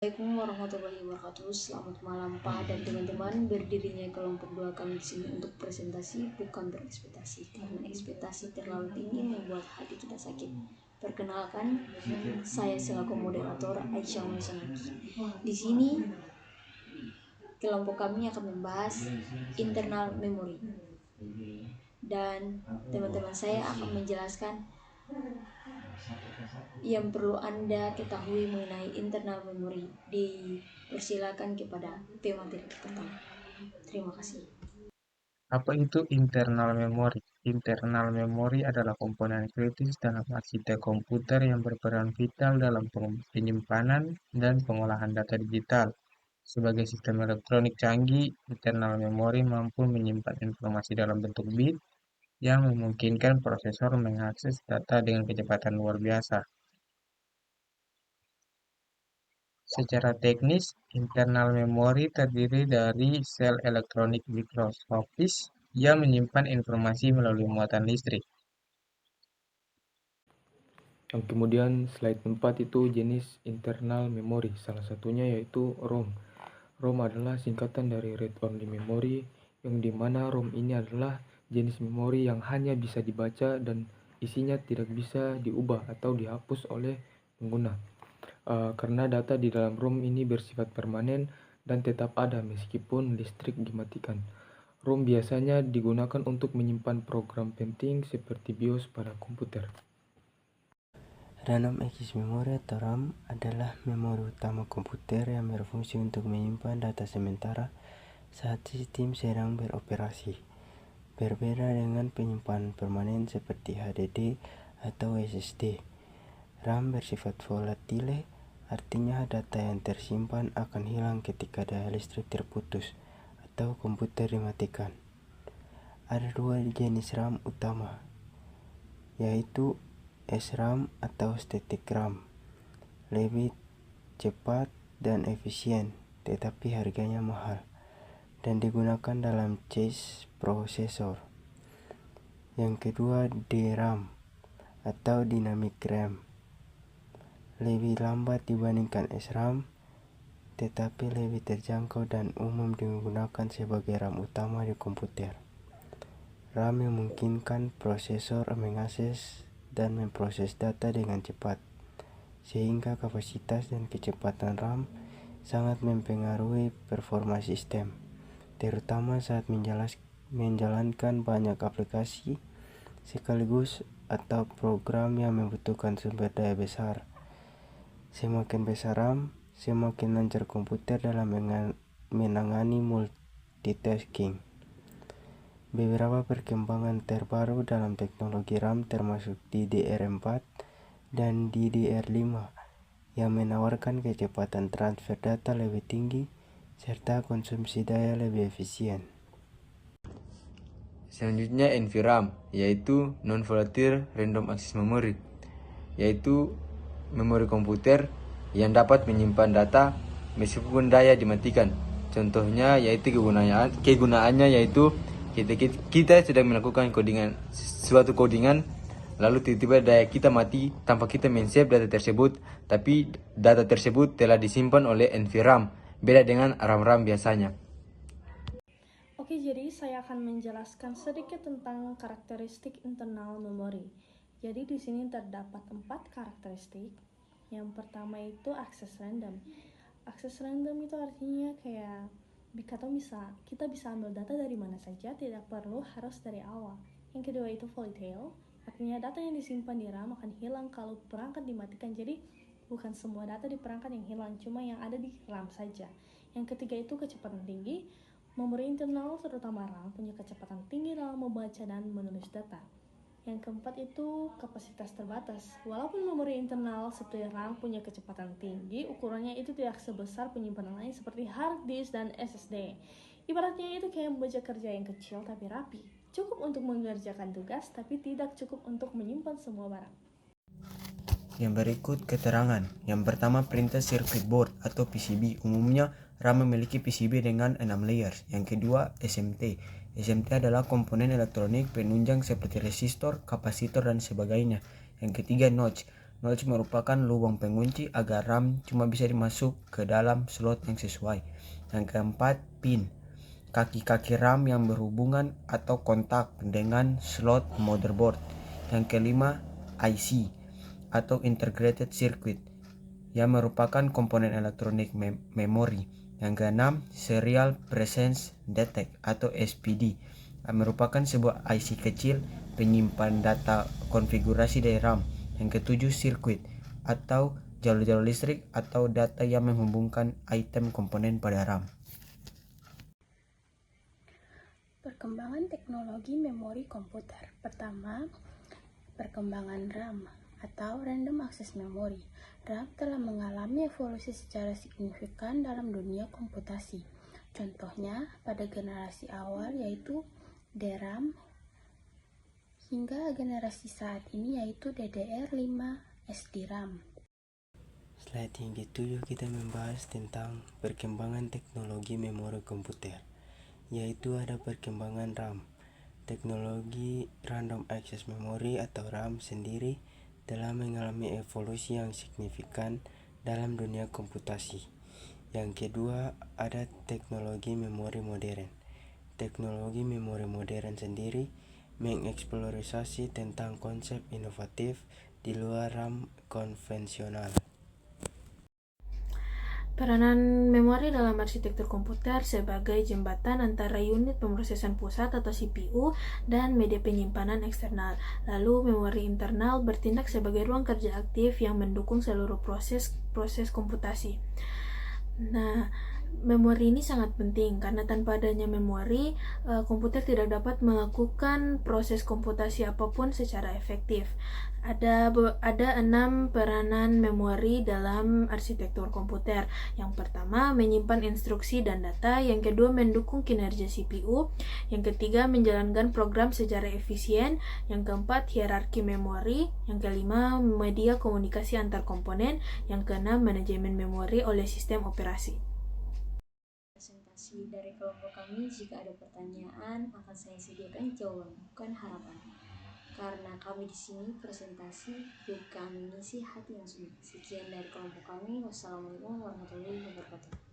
Assalamualaikum warahmatullahi wabarakatuh. Selamat malam Pak dan teman-teman. Berdirinya kelompok 2 kami di sini untuk presentasi, bukan berekspektasi. Karena ekspektasi terlalu tinggi membuat hati kita sakit. Perkenalkan, saya selaku moderator Aisyah Musanaki. Di sini kelompok kami akan membahas internal memory. Dan teman-teman saya akan menjelaskan yang perlu Anda ketahui mengenai internal memory. Dipersilakan kepada pemateri pertama. Terima kasih. Apa itu internal memory? Internal memory adalah komponen kritis dalam arsitektur komputer yang berperan vital dalam penyimpanan dan pengolahan data digital. Sebagai sistem elektronik canggih, internal memory mampu menyimpan informasi dalam bentuk bit yang memungkinkan prosesor mengakses data dengan kecepatan luar biasa. Secara teknis, internal memory terdiri dari sel elektronik mikroskopis yang menyimpan informasi melalui muatan listrik. Yang kemudian slide 4 itu jenis internal memory, salah satunya yaitu ROM. ROM adalah singkatan dari Read Only Memory, yang dimana ROM ini adalah jenis memori yang hanya bisa dibaca dan isinya tidak bisa diubah atau dihapus oleh pengguna. Karena data di dalam ROM ini bersifat permanen dan tetap ada meskipun listrik dimatikan. ROM biasanya digunakan untuk menyimpan program penting seperti BIOS pada komputer. Random Access Memory atau RAM adalah memori utama komputer yang berfungsi untuk menyimpan data sementara saat sistem sedang beroperasi. Berbeda dengan penyimpanan permanen seperti HDD atau SSD. RAM bersifat volatile, artinya data yang tersimpan akan hilang ketika daya listrik terputus atau komputer dimatikan. Ada dua jenis RAM utama, yaitu SRAM atau static RAM, lebih cepat dan efisien, tetapi harganya mahal, dan digunakan dalam chess processor. Yang kedua DRAM atau dynamic RAM, lebih lambat dibandingkan SRAM, tetapi lebih terjangkau dan umum digunakan sebagai RAM utama di komputer. RAM memungkinkan prosesor mengakses dan memproses data dengan cepat, sehingga kapasitas dan kecepatan RAM sangat mempengaruhi performa sistem, terutama saat menjalankan banyak aplikasi sekaligus atau program yang membutuhkan sumber daya besar. Semakin besar RAM, semakin lancar komputer dalam menangani multitasking. Beberapa perkembangan terbaru dalam teknologi RAM termasuk DDR4 dan DDR5 yang menawarkan kecepatan transfer data lebih tinggi serta konsumsi daya lebih efisien. Selanjutnya NVRAM, yaitu Non-Volatile Random Access Memory, yaitu memori komputer yang dapat menyimpan data meskipun daya dimatikan. Contohnya yaitu kegunaannya yaitu kita sedang melakukan suatu codingan, lalu tiba-tiba daya kita mati tanpa kita men-save data tersebut, tapi data tersebut telah disimpan oleh NVRAM, beda dengan RAM-RAM biasanya. Oke, jadi saya akan menjelaskan sedikit tentang karakteristik internal memori. Jadi di sini terdapat 4 karakteristik. Yang pertama itu akses random. Akses random itu artinya kayak kita bisa ambil data dari mana saja, tidak perlu harus dari awal. Yang kedua itu volatile, artinya data yang disimpan di RAM akan hilang kalau perangkat dimatikan. Jadi bukan semua data di perangkat yang hilang, cuma yang ada di RAM saja. Yang ketiga itu kecepatan tinggi. Memori internal terutama RAM punya kecepatan tinggi dalam membaca dan menulis data. Yang keempat itu kapasitas terbatas. Walaupun memori internal seperti RAM punya kecepatan tinggi, ukurannya itu tidak sebesar penyimpanan lain seperti hard disk dan SSD. Ibaratnya itu kayak meja kerja yang kecil tapi rapi. Cukup untuk mengerjakan tugas, tapi tidak cukup untuk menyimpan semua barang. Yang berikut keterangan. Yang pertama, printed circuit board atau PCB. Umumnya RAM memiliki PCB dengan 6 layers. Yang kedua, SMT. SMT adalah komponen elektronik penunjang seperti resistor, kapasitor, dan sebagainya. Yang ketiga, notch. Knowledge merupakan lubang pengunci agar RAM cuma bisa dimasuk ke dalam slot yang sesuai. Yang keempat, pin. Kaki-kaki RAM yang berhubungan atau kontak dengan slot motherboard. Yang kelima, IC atau Integrated Circuit yang merupakan komponen elektronik memori. Yang keenam, Serial Presence Detect atau SPD yang merupakan sebuah IC kecil penyimpan data konfigurasi dari RAM. Yang ketujuh, sirkuit atau jalur-jalur listrik atau data yang menghubungkan item komponen pada RAM. Perkembangan teknologi memori komputer. Pertama, perkembangan RAM atau Random Access Memory. RAM telah mengalami evolusi secara signifikan dalam dunia komputasi. Contohnya pada generasi awal yaitu DRAM hingga generasi saat ini yaitu DDR5 SDRAM. Slide yang ketujuh kita membahas tentang perkembangan teknologi memori komputer, yaitu ada perkembangan RAM. Teknologi Random Access Memory atau RAM sendiri telah mengalami evolusi yang signifikan dalam dunia komputasi. Yang kedua, ada teknologi memori modern. Teknologi memori modern sendiri mengeksplorasi tentang konsep inovatif di luar RAM konvensional. Peranan memori dalam arsitektur komputer sebagai jembatan antara unit pemrosesan pusat atau CPU dan media penyimpanan eksternal. Lalu memori internal bertindak sebagai ruang kerja aktif yang mendukung seluruh proses komputasi. Nah, memori ini sangat penting karena tanpa adanya memori, komputer tidak dapat melakukan proses komputasi apapun secara efektif. Ada 6 peranan memori dalam arsitektur komputer. Yang pertama, menyimpan instruksi dan data. Yang kedua, mendukung kinerja CPU. Yang ketiga, menjalankan program secara efisien. Yang keempat, hierarki memori. Yang kelima, media komunikasi antar komponen. Yang keenam, manajemen memori oleh sistem operasi. Presentasi dari kelompok kami, jika ada pertanyaan akan saya sediakan jawaban, bukan harapan. Karena kami di sini presentasi bukan mengisi hati yang sunyi. Sekian dari kelompok kami. Wassalamualaikum warahmatullahi wabarakatuh.